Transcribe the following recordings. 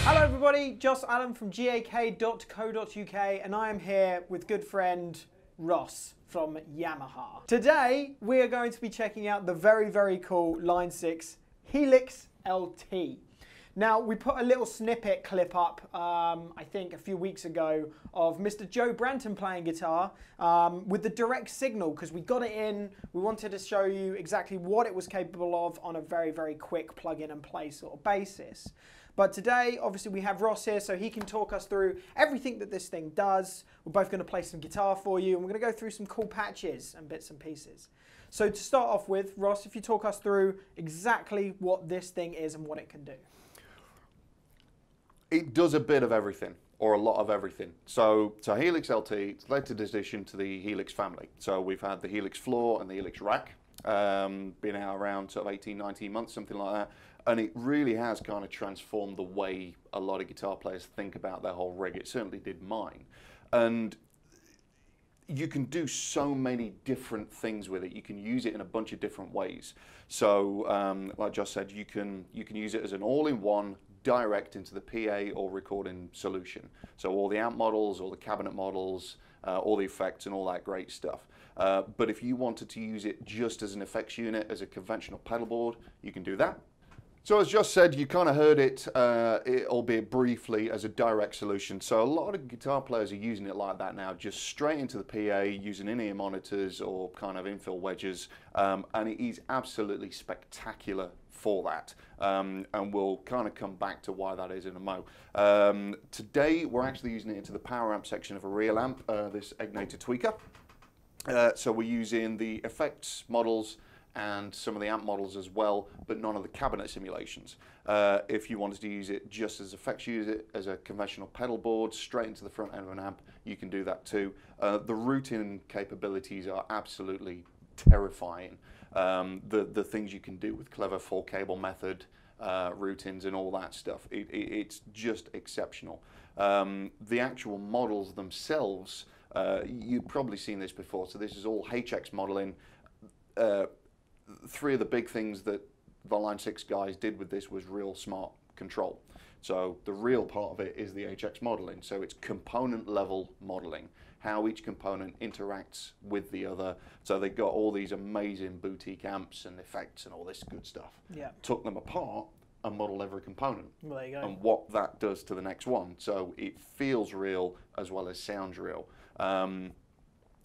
Hello everybody, Joss Allen from GAK.co.uk and I am here with good friend Ross from Yamaha. Today we are going to be checking out the very cool Line 6 Helix LT. Now we put a little snippet clip up I think a few weeks ago of Mr. Joe Branton playing guitar with the direct signal because we got it in, we wanted to show you exactly what it was capable of on a very quick plug in and play sort of basis. But today, obviously, we have Ross here, so he can talk us through everything that this thing does. We're both going to play some guitar for you, and we're going to go through some cool patches and bits and pieces. So to start off with, Ross, if you talk us through exactly what this thing is and what it can do. It does a bit of everything, or a lot of everything. So Helix LT, it's the latest addition to the Helix family. So we've had the Helix Floor and the Helix Rack, been out around sort of 18, 19 months, something like that. And it really has kind of transformed the way a lot of guitar players think about their whole rig. It certainly did mine. And you can do so many different things with it. You can use it in a bunch of different ways. So like Josh said, you can use it as an all-in-one direct into the PA or recording solution. So all the amp models, all the cabinet models, all the effects and all that great stuff. But if you wanted to use it just as an effects unit, as a conventional pedal board, you can do that. So as Josh said, you kind of heard it, albeit briefly, as a direct solution. So a lot of guitar players are using it like that now, just straight into the PA, using in-ear monitors or kind of infill wedges, and it is absolutely spectacular for that. And we'll kind of come back to why that is in a mo. Today, we're actually using it into the power amp section of a real amp, this Egnator tweaker. So we're using the effects models and some of the amp models as well, but none of the cabinet simulations. If you wanted to use it just as effects, use it as a conventional pedal board straight into the front end of an amp, you can do that too. The routing capabilities are absolutely terrifying. The things you can do with clever 4-cable method routings and all that stuff, it's just exceptional. The actual models themselves, you've probably seen this before, so this is all HX modeling. Three of the big things that the Line 6 guys did with this was real smart control. So the real part of it is the HX modeling. So it's component level modeling, how each component interacts with the other. So they got all these amazing boutique amps and effects and all this good stuff. Yeah. Took them apart and modeled every component. Well, there you go. And what that does to the next one. So it feels real as well as sounds real.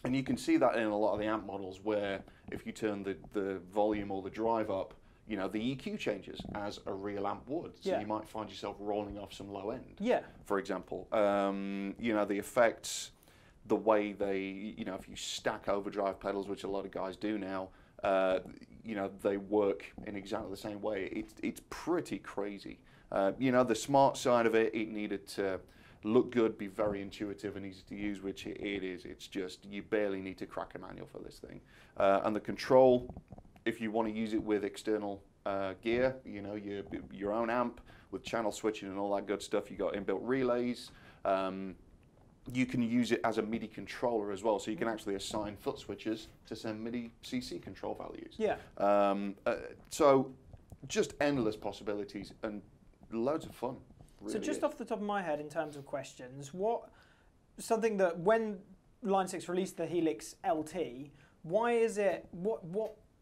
And you can see that in a lot of the amp models where if you turn the volume or the drive up, you know, the EQ changes as a real amp would. So you might find yourself rolling off some low end, for example. You know, the effects, the way they, you know, if you stack overdrive pedals, which a lot of guys do now, you know, they work in exactly the same way. It's pretty crazy. You know, the smart side of it, it needed to look good, be very intuitive and easy to use, which it is. It's just, you barely need to crack a manual for this thing. And the control, if you want to use it with external gear, you know, your own amp with channel switching and all that good stuff, you got inbuilt relays. You can use it as a MIDI controller as well, so you can actually assign foot switches to send MIDI CC control values. So just endless possibilities and loads of fun. Really so just off the top of my head, in terms of questions, something that when Line 6 released the Helix LT, why is it, what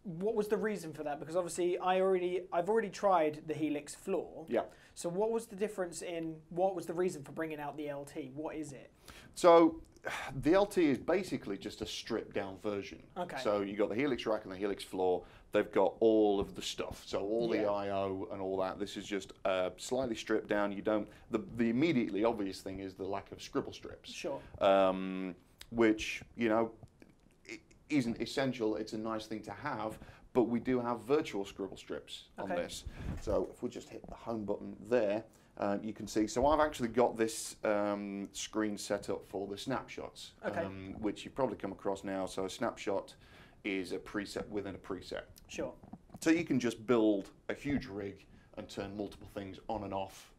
was the reason for that? Because obviously I've already tried the Helix Floor. Yeah. So what was the difference in, what was the reason for bringing out the LT? What is it? So the LT is basically just a stripped down version. Okay. So you got the Helix Rack and the Helix Floor. They've got all of the stuff. So all the I/O and all that. This is just slightly stripped down. You don't. The immediately obvious thing is the lack of scribble strips. Sure. Which, you know, isn't essential. It's a nice thing to have, but we do have virtual scribble strips on this. So if we just hit the home button there, you can see. So I've actually got this screen set up for the snapshots, which you've probably come across now. So a snapshot is a preset within a preset. Sure. So you can just build a huge rig and turn multiple things on and off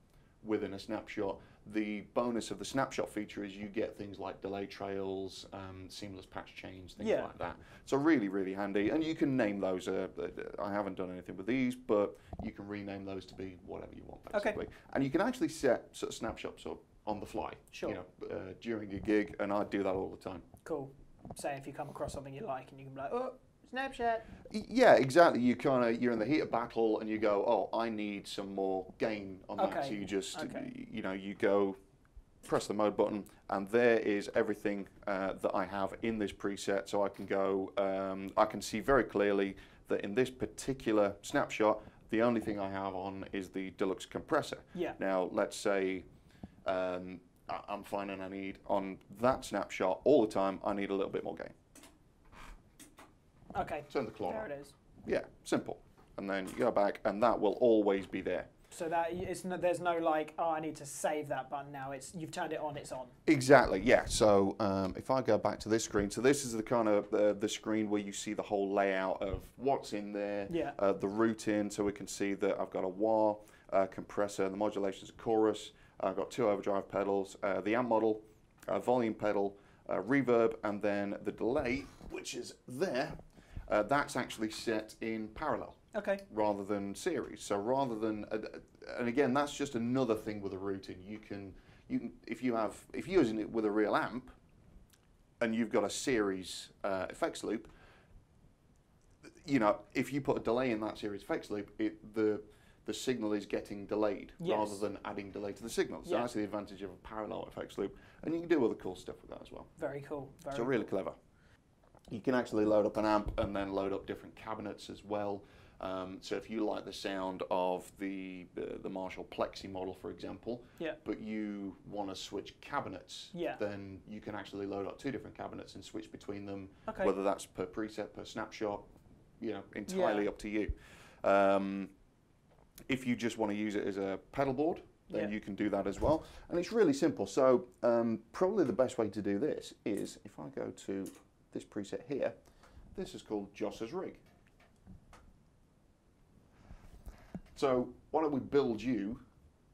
within a snapshot. The bonus of the snapshot feature is you get things like delay trails, seamless patch change, things like that. So really, really handy. And you can name those. I haven't done anything with these, but you can rename those to be whatever you want, basically. Okay. And you can actually set sort of snapshots up on the fly, you know, during a gig, and I do that all the time. Cool. Say if you come across something you like, and you can be like, oh, snapshot. Yeah, exactly. You're in the heat of battle, and you go, oh, I need some more gain on that. So you just, you know, you go, press the mode button, and there is everything that I have in this preset. So I can go, I can see very clearly that in this particular snapshot, the only thing I have on is the deluxe compressor. Yeah. Now, let's say I'm finding I need on that snapshot all the time, I need a little bit more gain. Okay. Turn the clock on. There it is. Yeah, simple. And then you go back, and that will always be there. So that there's no like, oh, I need to save that button now. You've turned it on. It's on. Exactly. Yeah. So if I go back to this screen, so this is the kind of the screen where you see the whole layout of what's in there. Yeah. The routing, so we can see that I've got a wah compressor, the modulation's a chorus. I've got 2 overdrive pedals, the amp model, volume pedal, reverb, and then the delay, which is there. That's actually set in parallel. Okay. Rather than series. So rather than, and again, that's just another thing with a routing. You can if you're using it with a real amp, and you've got a series effects loop. You know, if you put a delay in that series effects loop, the signal is getting delayed rather than adding delay to the signal. So that's the advantage of a parallel effects loop, and you can do other cool stuff with that as well. Very cool. So really clever. You can actually load up an amp and then load up different cabinets as well. So if you like the sound of the Marshall Plexi model, for example, but you want to switch cabinets, then you can actually load up 2 different cabinets and switch between them, whether that's per preset, per snapshot, you know, entirely up to you. If you just want to use it as a pedal board, then you can do that as well. And it's really simple. So probably the best way to do this is, if I go to this preset here, this is called Joss's Rig. So why don't we build you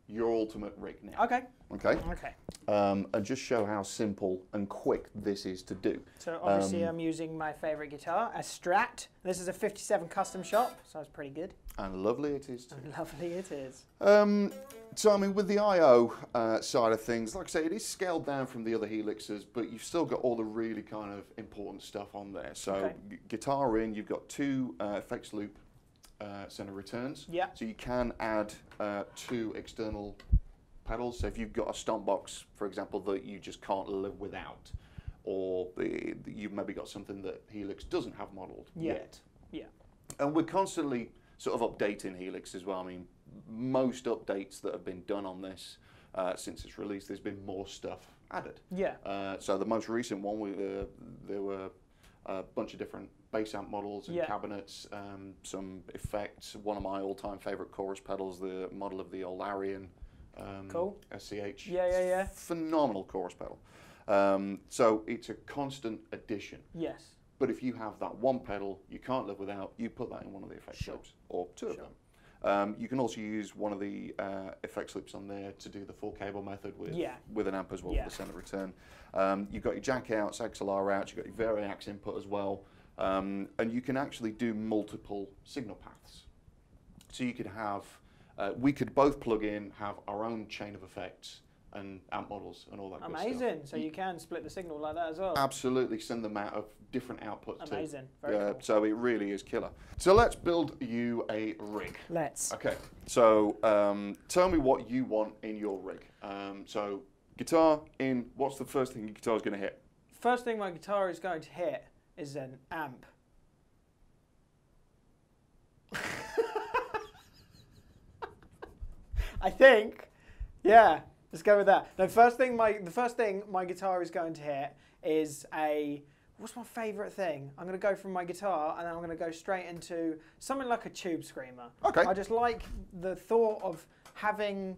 your ultimate rig now? Okay. Okay. Okay. And just show how simple and quick this is to do. So obviously I'm using my favourite guitar, a Strat. This is a 57 custom shop, so it's pretty good. And lovely it is too. And lovely it is. So I mean, with the I/O side of things, like I say, it is scaled down from the other Helixes, but you've still got all the really kind of important stuff on there. So guitar in, you've got 2 effects loop center returns. Yeah. So you can add 2 external pedals. So if you've got a stomp box, for example, that you just can't live without, or you've maybe got something that Helix doesn't have modeled yet. Yeah. And we're constantly sort of updating Helix as well. I mean, most updates that have been done on this since its release, there's been more stuff added. Yeah. So the most recent one, there were a bunch of different bass amp models and cabinets, some effects. One of my all-time favorite chorus pedals, the model of the old Arian SCH. Yeah. Phenomenal chorus pedal. So it's a constant addition. Yes. But if you have that one pedal you can't live without, you put that in one of the effects loops, or 2 of them. You can also use one of the effects loops on there to do the full cable method with an amp as well for the center return. You've got your jack outs, XLR outs, you've got your Variax input as well. And you can actually do multiple signal paths. So you could have, we could both plug in, have our own chain of effects and amp models and all that good stuff. Amazing. So you can split the signal like that as well. Absolutely. Send them out of different outputs too. Amazing. Very cool. So it really is killer. So let's build you a rig. Let's. Okay. So tell me what you want in your rig. So guitar in, what's the first thing your guitar is going to hit? First thing my guitar is going to hit is an amp. I think, yeah. Let's go with that. The first thing my guitar is going to hit is what's my favourite thing? I'm going to go from my guitar and then I'm going to go straight into something like a tube screamer. Okay. I just like the thought of having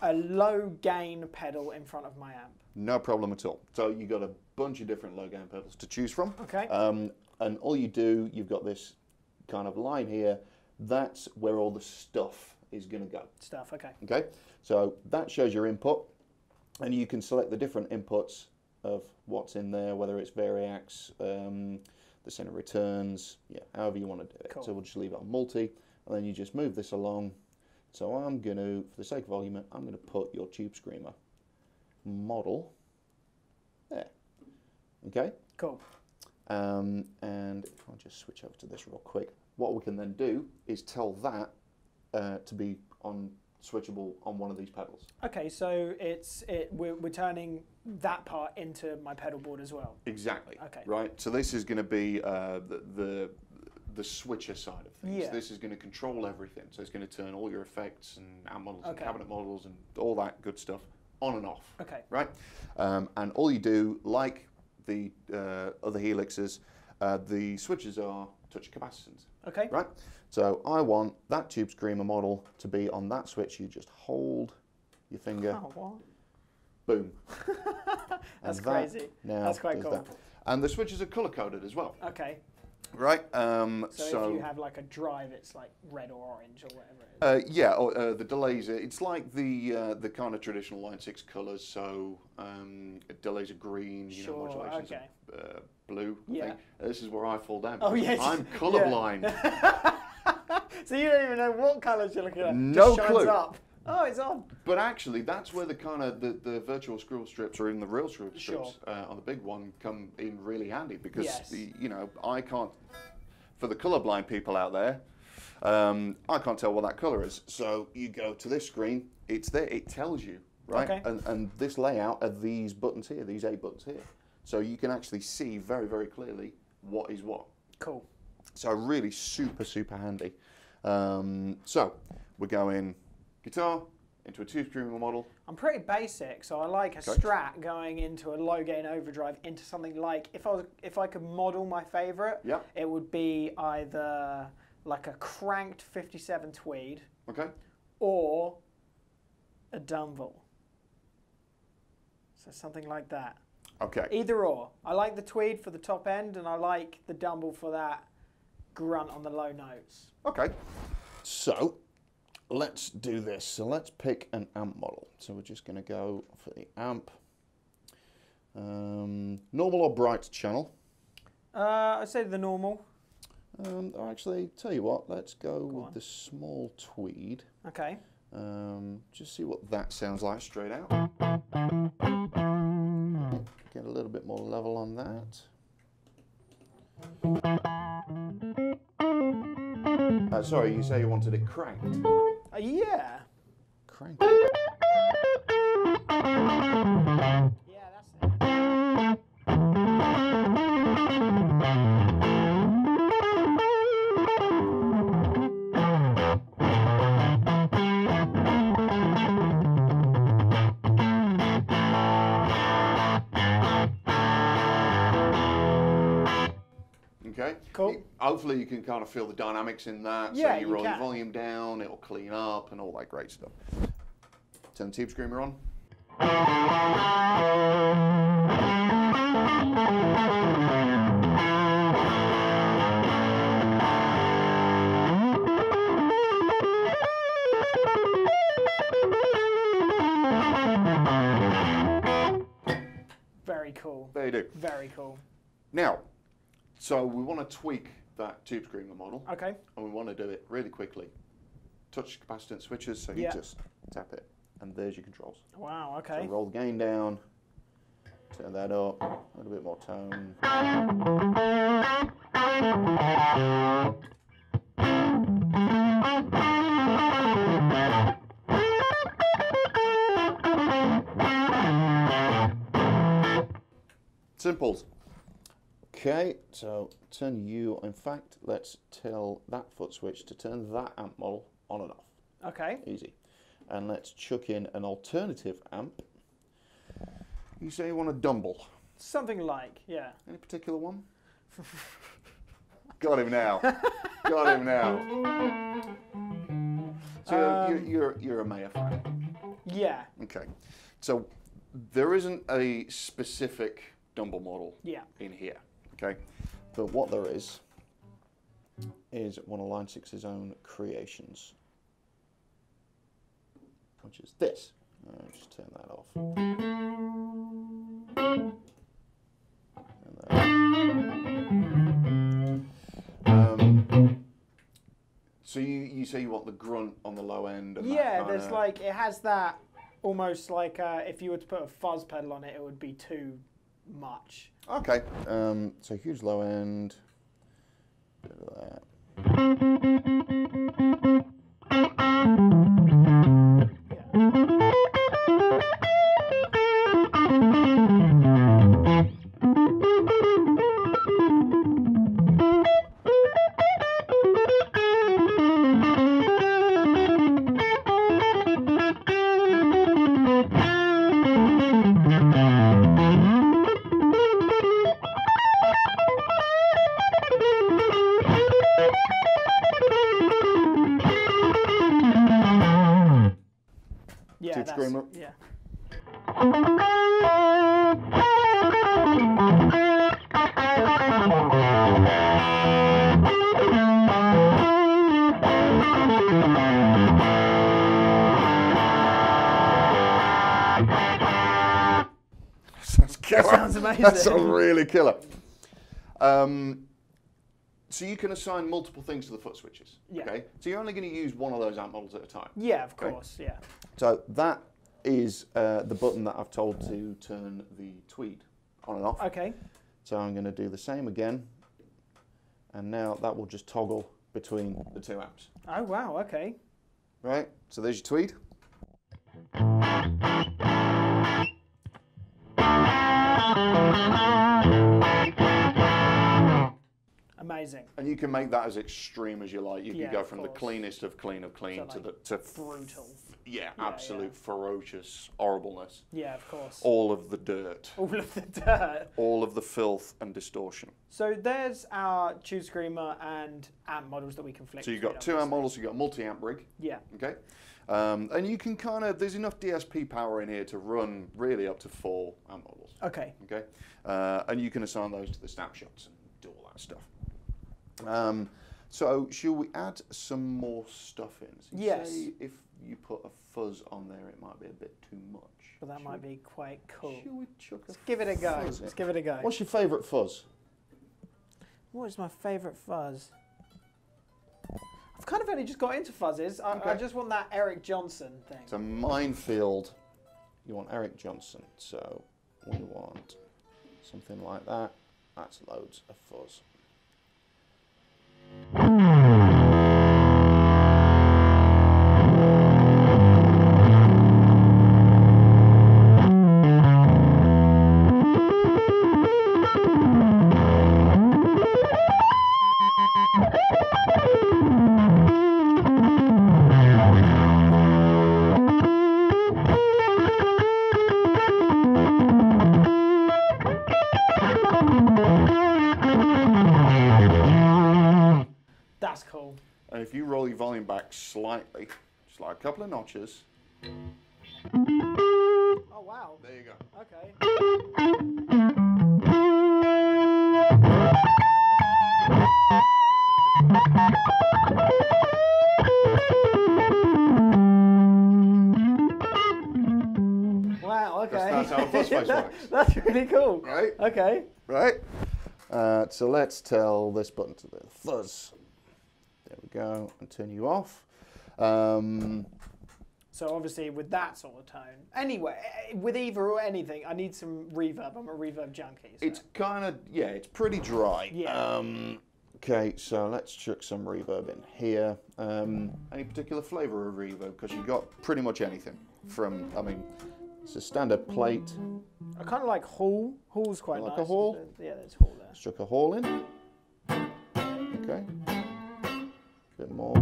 a low gain pedal in front of my amp. No problem at all. So you've got a bunch of different low gain pedals to choose from. Okay. And all you do, you've got this kind of line here. That's where all the stuff is going to go. Stuff, okay. Okay, so that shows your input, and you can select the different inputs of what's in there, whether it's Variax, the center returns, yeah, however you want to do it. Cool. So we'll just leave it on multi, and then you just move this along. So I'm going to, for the sake of argument, I'm going to put your tube screamer model there. Okay? Cool. And if I just switch over to this real quick, what we can then do is tell that to be on switchable on one of these pedals. Okay, so we're turning that part into my pedal board as well. Exactly. Okay. Right. So this is going to be the switcher side of things. Yeah. This is going to control everything. So it's going to turn all your effects and amp models and Okay. cabinet models and all that good stuff on and off. Okay. Right. And all you do, like the other Helixes, the switches are touch capacitance. Okay. Right. So I want that tube screamer model to be on that switch. You just hold your finger. Oh, what? Boom. That's And crazy. Now That's quite does cool. that. And the switches are color coded as well. Okay. Right. So if you have like a drive, it's like red or orange or whatever it is. Yeah, or the delays. It's like the kind of traditional Line 6 colours. So delays are green. You know, Sure, modulations okay. are blue. I Yeah. think. This is where I fall down. Oh, yes. I'm colourblind. So you don't even know what colours you're looking at. No Just shines clue. up. Oh, it's on. But actually, that's where the kind of the virtual screw strips or even the real screw Sure. strips on the big one come in really handy because Yes. you know, I can't, for the colourblind people out there, I can't tell what that colour is. So you go to this screen, it's there, it tells you, right? Okay. And this layout are these buttons here, these 8 buttons here. So you can actually see very, very clearly what is what. Cool. So really super, super handy. So we're going guitar into a tube screamer model. I'm pretty basic, so I like a Strat going into a low gain overdrive into something like, if I could model my favourite, Yeah. it would be either like a cranked 57 Tweed Okay. or a Dunville. So something like that. Okay. Either or. I like the Tweed for the top end, and I like the Dunville for that grunt on the low notes. Okay. So let's do this. So let's pick an amp model. So we're just going to go for the amp. Normal or bright channel? I'd say the normal. Actually, tell you what, let's go with the small Tweed. Okay. Just see what that sounds like straight out. Get a little bit more level on that. Sorry, you say you wanted it cranked? Yeah. Crank. Yeah, that's it. Okay. Cool. Hopefully you can kind of feel the dynamics in that. Yeah, so you you roll your can. volume down, it'll clean up and all that great stuff. Turn the tube screamer on. Very cool. There you do. Very cool. Now, so we want to tweak that tube screamer model. Okay. And we want to do it really quickly. Touch capacitance switches, so you Yeah. just tap it, and there's your controls. Wow, okay. So roll the gain down, turn that up, a little bit more tone. Simples. Okay, so turn you, in fact, let's tell that foot switch to turn that amp model on and off. Okay. Easy. And let's chuck in an alternative amp. You say you want a Dumble. Something like, yeah. Any particular one? Got him now. Got him now. So you're a Maya fan. Yeah. Okay. So there isn't a specific Dumble model Yeah. in here. Okay. But what there is one of Line 6's own creations. which is this. I'll just turn that off. So you say you want the grunt on the low end? And yeah, there's like, it has that almost like if you were to put a fuzz pedal on it, it would be too much. Okay, so huge low end, bit of that. Yeah, Screamer. Yeah. Sounds killer. That sounds amazing. That sounds really killer. So you can assign multiple things to the foot switches. Yeah. Okay. So you're only going to use one of those amp models at a time. Yeah, of course. Yeah. So that is the button that I've told to turn the tweed on and off. Okay. So I'm going to do the same again, and now that will just toggle between the two amps. Oh wow. Okay. Right. So there's your tweed. Amazing. And you can make that as extreme as you like. You Yeah, can go of from the course. cleanest of clean So, like, to brutal. Yeah, Yeah, absolute yeah. ferocious horribleness. Yeah, of course. All of the dirt, All of the dirt. all of the filth and distortion. So there's our Tube Screamer and amp models that we can flick. So you've between, got two amp obviously. models, you've got a multi-amp rig, Yeah. okay? And you can kind of, there's enough DSP power in here to run really up to 4 amp models, Okay. okay? And you can assign those to the snapshots and do all that stuff. So should we add some more stuff in? So Yes. Say if you put a fuzz on there, it might be a bit too much. But that might be quite cool. Should we chuck Let's give it a go. fuzz in? Let's give it a go. What's your favourite fuzz? What is my favourite fuzz? I've kind of only just got into fuzzes. I Okay. just want that Eric Johnson thing. It's a minefield. You want Eric Johnson, so we want something like that. That's loads of fuzz. That's cool. And if you roll your volume back slightly, just like a couple of notches, Oh wow. there you go. Okay. Wow. Okay. That's how a fuzz face works. That's really cool. Right? Okay. Right? So let's tell this button to the fuzz. There we go, and turn you off. So obviously with that sort of tone, anyway, with either or anything, I need some reverb. I'm a reverb junkie. So. It's kind of, yeah, it's pretty dry. Yeah. Okay, so let's chuck some reverb in here. Any particular flavour of reverb? Because you've got pretty much anything from, I mean, it's a standard plate. I kind of like Hall. Hall's quite You nice. like a Hall? Yeah, there's Hall there. Let's chuck a Hall in. Okay. Bit more.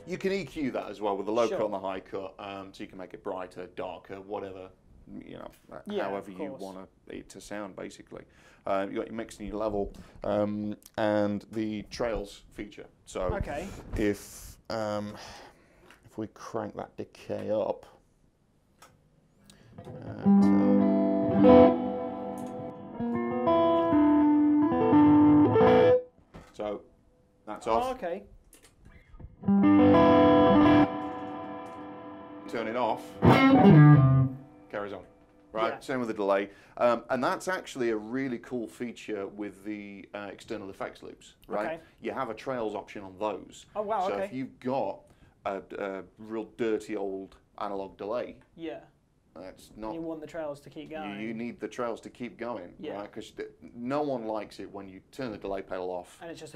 You can EQ that as well with the low cut Sure. and the high cut, so you can make it brighter, darker, whatever, you know, Yeah, however of you course. want it to sound, basically. You got your mix and your level, and the trails feature. So Okay. if we crank that decay up, So that's off. Oh, okay. Turn it off. Carries on. Right, Yeah. same with the delay. And that's actually a really cool feature with the external effects loops, right? Okay. You have a trails option on those. Oh, wow, So okay. if you've got a real dirty old analog delay, Yeah. that's not... You want the trails to keep going. You need the trails to keep going, Yeah. right? Because no one likes it when you turn the delay pedal off. And it's just,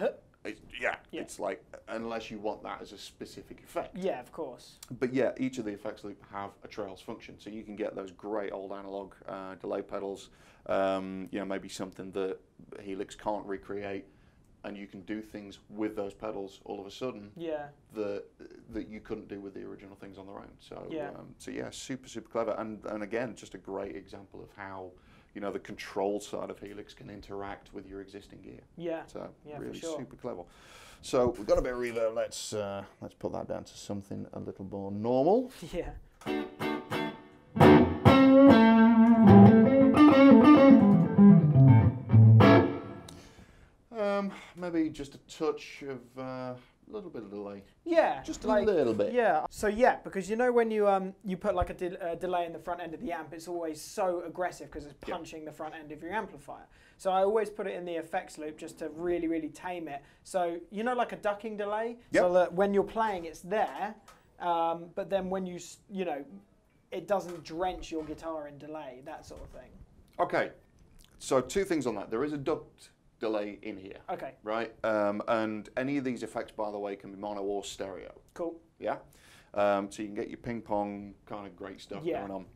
Yeah, it's like, unless you want that as a specific effect. yeah, of course. But yeah, each of the effects loop have a trails function, so you can get those great old analog delay pedals. You know, maybe something that Helix can't recreate, and you can do things with those pedals all of a sudden. Yeah. That you couldn't do with the original things on their own. So Yeah. So yeah, super clever, and again, just a great example of how, you know, the control side of Helix can interact with your existing gear. Yeah. So Yeah, for really sure. super clever. So we've got a bit of reverb. Let's put that down to something a little more normal. Yeah. Maybe just a touch of a little bit of delay. Yeah. Just like, a little bit. Yeah. So yeah, because you know when you put like a delay in the front end of the amp, it's always so aggressive because it's punching the front end of your amplifier. So I always put it in the effects loop just to really tame it. So you know, like a ducking delay, so that when you're playing, it's there, but then when you know, it doesn't drench your guitar in delay, that sort of thing. Okay. So two things on that. There is a ducked delay in here. Okay. Right. And any of these effects, by the way, can be mono or stereo. Cool. Yeah. So you can get your ping pong kind of great stuff going on.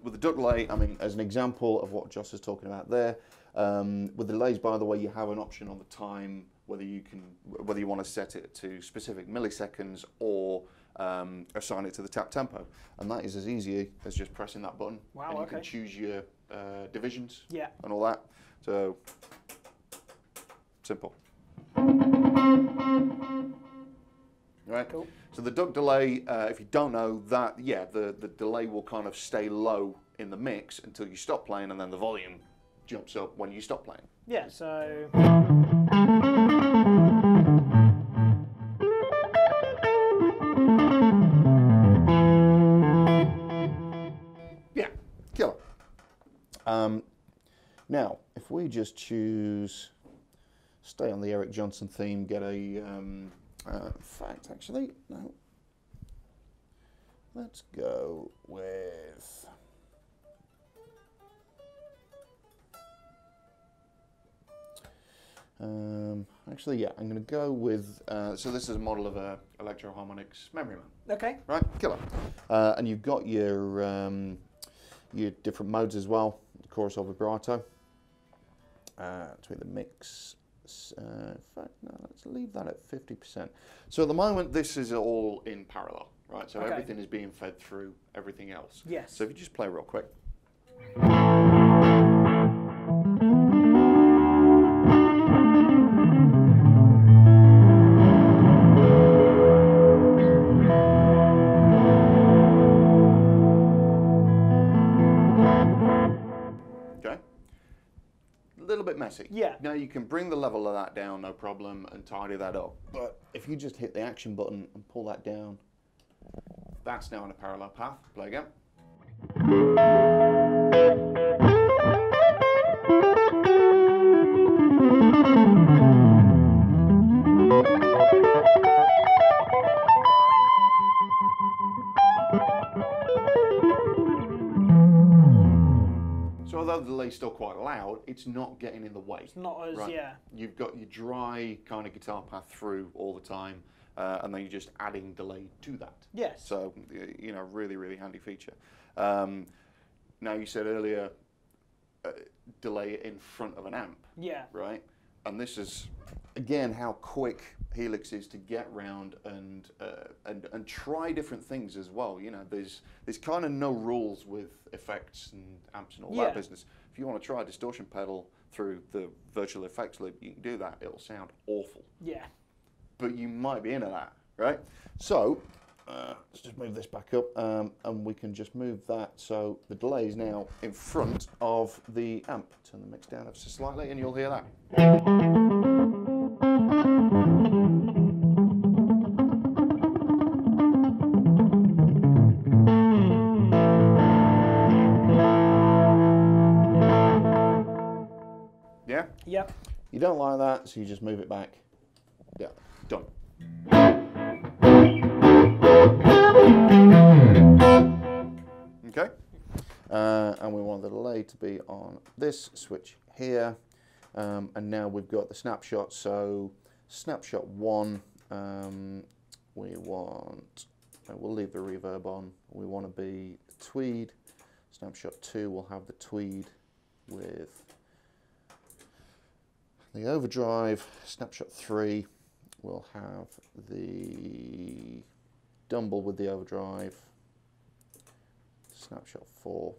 With the duck delay, I mean, as an example of what Joss is talking about there, with the delays, by the way, you have an option on the time whether you want to set it to specific milliseconds or assign it to the tap tempo, and that is as easy as just pressing that button. Wow. And you Okay. can choose your divisions. Yeah. And all that. So simple. Right. Cool. So the duck delay, if you don't know that, yeah, the delay will kind of stay low in the mix until you stop playing, and then the volume jumps up when you stop playing. Yeah. So. Yeah, killer. Now, if we just choose, stay on the Eric Johnson theme, get a, in fact, actually, no. Let's go with, actually, yeah, I'm going to go with, so this is a model of a Electro Harmonix memory man. Okay. Right, killer. And you've got your different modes as well, chorus or vibrato. Between the mix, in fact, no, let's leave that at 50%. So at the moment, this is all in parallel, right? So everything is being fed through everything else. Yes. So if you just play real quick. Bit messy. Yeah. Now you can bring the level of that down, no problem, and tidy that up. But if you just hit the action button and pull that down, that's now in a parallel path. Play again. So although the delay's still quite loud, it's not getting in the way. It's not as, right? You've got your dry kind of guitar path through all the time, and then you're just adding delay to that. Yes. So, you know, really handy feature. Now you said earlier, delay in front of an amp. Yeah. Right? And this is, again, how quick Helix is to get round and try different things as well. You know, there's kind of no rules with effects and amps and all that business. If you want to try a distortion pedal through the virtual effects loop, you can do that. It'll sound awful. Yeah. But you might be into that, right? So let's just move this back up, and we can just move that so the delay is now in front of the amp. Turn the mix down ever so slightly and you'll hear that. Yeah? Yep. You don't like that, so you just move it back. Yeah, done. Okay, and we want the delay to be on this switch here, and now we've got the snapshot. So snapshot 1, we'll leave the reverb on. We want to be tweed. Snapshot 2 will have the tweed with the overdrive. Snapshot 3 will have the Dumble with the overdrive. Snapshot 4.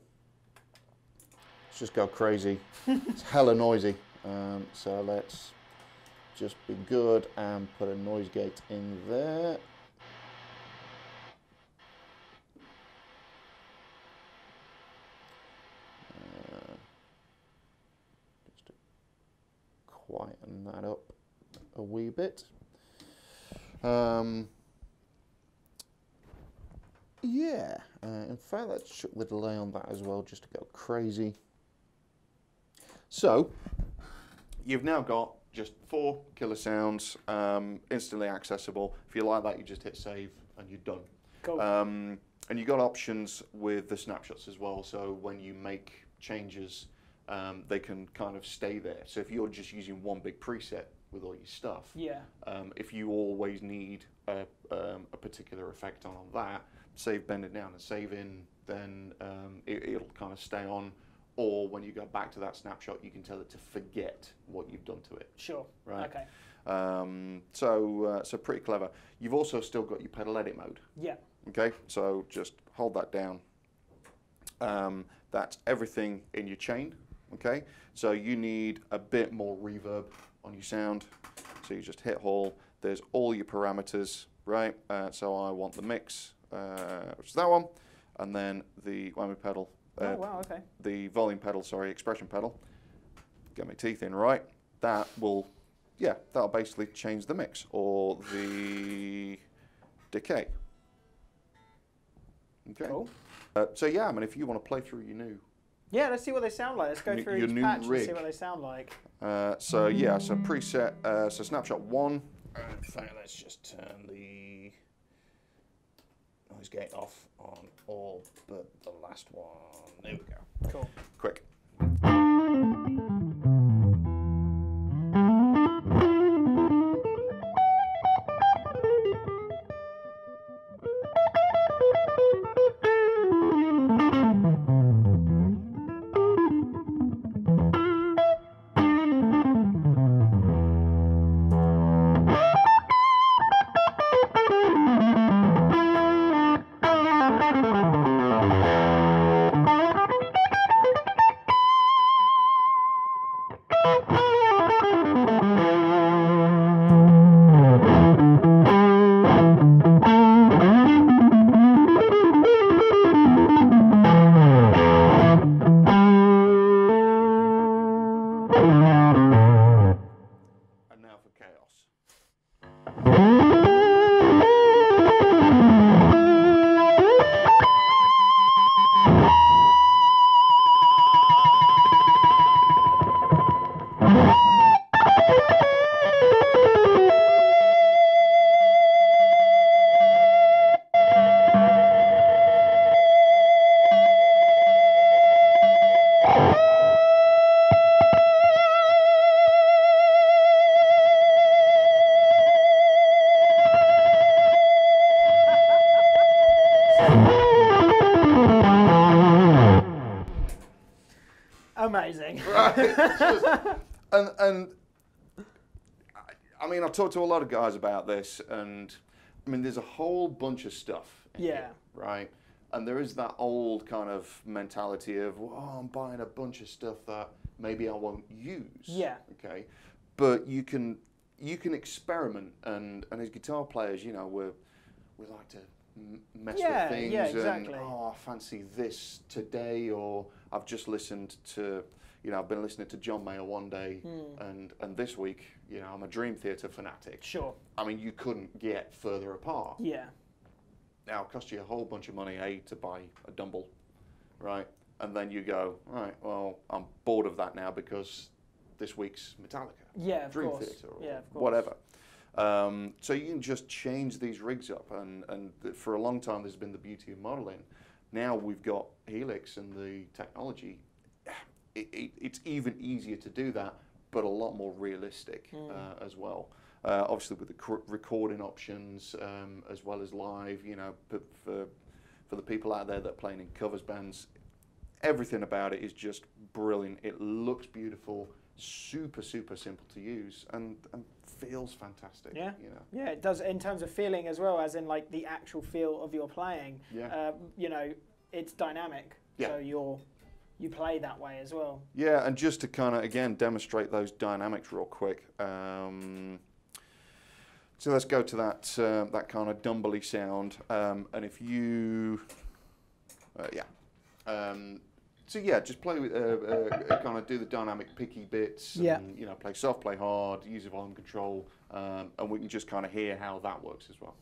Let's just go crazy. It's hella noisy. So let's just be good and put a noise gate in there. Just to quieten that up a wee bit. Yeah, in fact, let's chuck the delay on that as well, just to go crazy. So, you've now got just 4 killer sounds, instantly accessible. If you like that, you just hit save and you're done. Cool. And you've got options with the snapshots as well, so when you make changes, they can kind of stay there. So if you're just using one big preset with all your stuff, yeah. If you always need a particular effect on that, save, bend it down and save in, then it'll kind of stay on. Or when you go back to that snapshot, you can tell it to forget what you've done to it. Sure. Right. Okay. So pretty clever. You've also still got your pedal edit mode. Yeah. Okay. So just hold that down. That's everything in your chain. Okay. So you need a bit more reverb on your sound. So you just hit hold. There's all your parameters. Right. So I want the mix, which is that one, and then the whammy pedal. Oh, wow, okay. The volume pedal, sorry, expression pedal. Get my teeth in right. That will, yeah, that'll basically change the mix or the decay. Okay. Cool. So yeah, I mean, if you want to play through your new. Yeah, let's see what they sound like. Let's go through your each new patch and rig. see what they sound like. So yeah, so preset, so snapshot 1. In fact, let's just turn the noise gate off on all but the last one. There we go. Cool. Quick. Amazing. Right. And I mean, I've talked to a lot of guys about this, and I mean, there's a whole bunch of stuff in here, right? And there is that old kind of mentality of, well, I'm buying a bunch of stuff that maybe I won't use. Yeah. Okay. But you can experiment, and as guitar players, you know, we like to mess with things. Yeah, exactly. And, oh, I fancy this today, or I've just listened to, I've been listening to John Mayer one day, and this week, I'm a Dream Theater fanatic. Sure. I mean, you couldn't get further apart. Yeah. Now, it costs you a whole bunch of money, to buy a Dumble, right? And then you go, right, well, I'm bored of that now because this week's Metallica. Yeah, of Dream course. Theater, or Yeah, of course. whatever. So you can just change these rigs up, and for a long time, there's been the beauty of modeling. Now we've got Helix and the technology. It's even easier to do that, but a lot more realistic as well. Obviously, with the recording options as well as live, for the people out there that are playing in covers bands, everything about it is just brilliant. It looks beautiful, super simple to use, and feels fantastic. Yeah, yeah, it does in terms of feeling as well, as in like the actual feel of your playing. Yeah, it's dynamic. Yeah. So you play that way as well. Yeah, and just to kind of again demonstrate those dynamics real quick. So let's go to that kind of dumbly sound, and if you, so yeah, just play with, kind of do the dynamic picky bits, and, play soft, play hard, use the volume control, and we can just kind of hear how that works as well.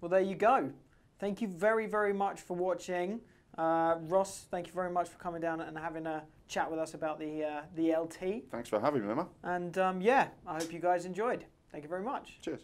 Well, there you go. Thank you very much for watching. Ross, thank you very much for coming down and having a chat with us about the LT. Thanks for having me, Emma. And yeah, I hope you guys enjoyed. Thank you very much. Cheers.